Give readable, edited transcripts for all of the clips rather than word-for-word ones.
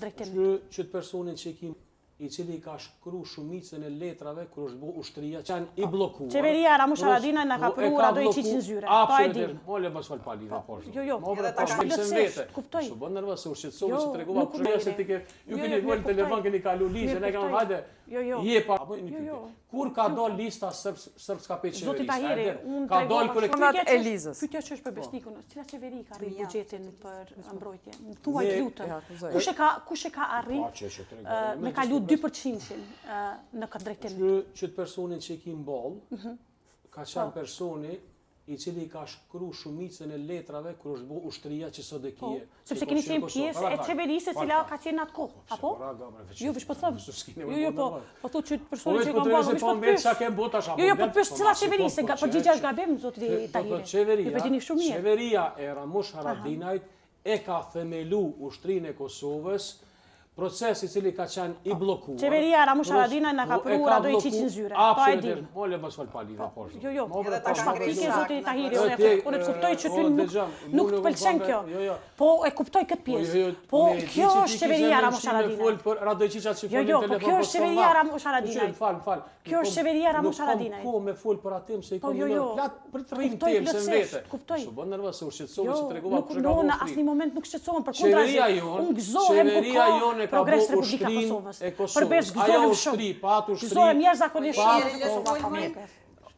drejtim. Që të personin që i cili ka shkru shumicën e letrave kur është bu ushtria që janë i bllokuar. Qeveria Ramush Haradinaj na ka pruar ato i qiqin zyre. Po e di. Mole mos fal pali dhe poshtë. Jo. Kuptoj. Su bën nervoz se u shqetësova se tregova kushtia se ti ke ju keni vol telefon keni kalu ligje ne kam hajde. Jepa apo një pyetje. Kur ka dal lista srpska pe qeverisë? Zoti Tahiri, ka dal kolektivi Elizës. Pyetja që është për Besnikun, cila qeveri ka arrit buxhetin për mbrojtje? Thuaj lutem. Kush e ka arrit me kalu 2%-in në këtë drejtim? Që të personin që i ki mball, ka qenë personi i cili ka shkru shumicën e letrave kur është bu ushtria që sot e kije. Sepse keni qenë pjesë e qeverisë cila ka qenë atë kohë, apo? Jo, veç po them. Po thotë që personi që ka mballur po mbet sa ke bota sa. Jo, po pyes cila qeverisë, përgjigjja është gabim zoti Tahiri. Qeveria e Ramush Haradinajt e ka themelu ushtrinë e Kosovës. Proces i cili ka qenë i bllokuar. Qeveria Ramush Haradinaj na ka pruar ato i qiqin zyre. Po e di. Mole mos fal pali dhe poshtë. Jo. Është faktike zoti Tahiri, unë kuptoj që ty nuk të pëlqen kjo. Po e kuptoj këtë pjesë. Po kjo është qeveria Ramush Haradinaj. Për radojqiçat që folin Jo, telefon. kjo është qeveria Ramush Haradinaj. Fal. Kjo është qeveria Ramush Haradinaj. Po me fol për atë se i komunoj plot për të rrinë tem se vetë. Kuptoj. Su bën nervoz se u shqetësova se tregova kush e ka bërë. Në asnjë moment nuk shqetësohem për kundrazi. Unë gëzohem kur ka progres Republika Kosovës. Përbes gëzohem shumë. Gëzohem jashtëzakonisht.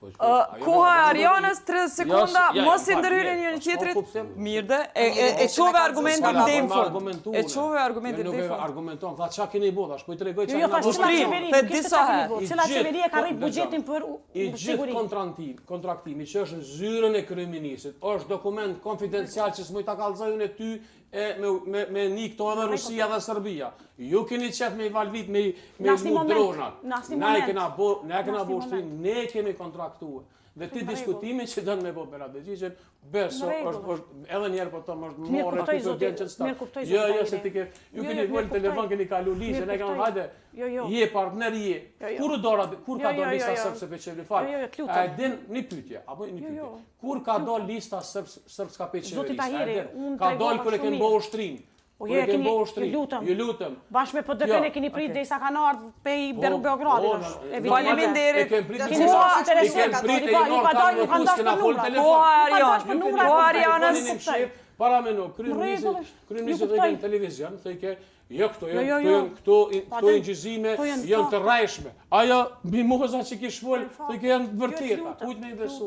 Koha e Arianës 30 sekonda, mos i ndërhyrin njëri tjetrit. Mirë, e çove argumentin deri në fund. E çove argumentin deri në fund. Argumenton, tha çka keni bota, po i tregoj çka na bota. Disa herë. Cila qeveri ka rrit buxhetin për siguri. Kontraktimi që është në zyrën e kryeministit, është dokument konfidencial që s'mund ta kallëzoj unë ty me një këto edhe Rusia dhe Serbia. Ju keni qef me i valvit me dronat. Ne kena bo ushtrim, ne kemi kontraktuar. Dhe ti diskutimin që dënë me bo për atë gjishën, beso, edhe njerë për tomë është morë e këtë djenë që të statë. Jo, se ti ke, ju keni volë telefon, keni kalu ligje, ne kam hajde, je partner, je. Kur ka do lista sërbse për qeveri falë? E din një pytje, apo një pytje. Kur ka do lista sërbska për qeverisë? Ka do kër e keni bo ushtrim. Jo, ju lutem. Bashkë me PDP-n e keni prit derisa kanë ardhur pej Beogradit. Faleminderit. Po Arianës. Para me no, kryeministri dhe në televizion, thëjke, jo këto ingjizime janë të rrejshme. Ajo, mimoza që ki shvol, thëjke janë vërteta, kujt me i besu.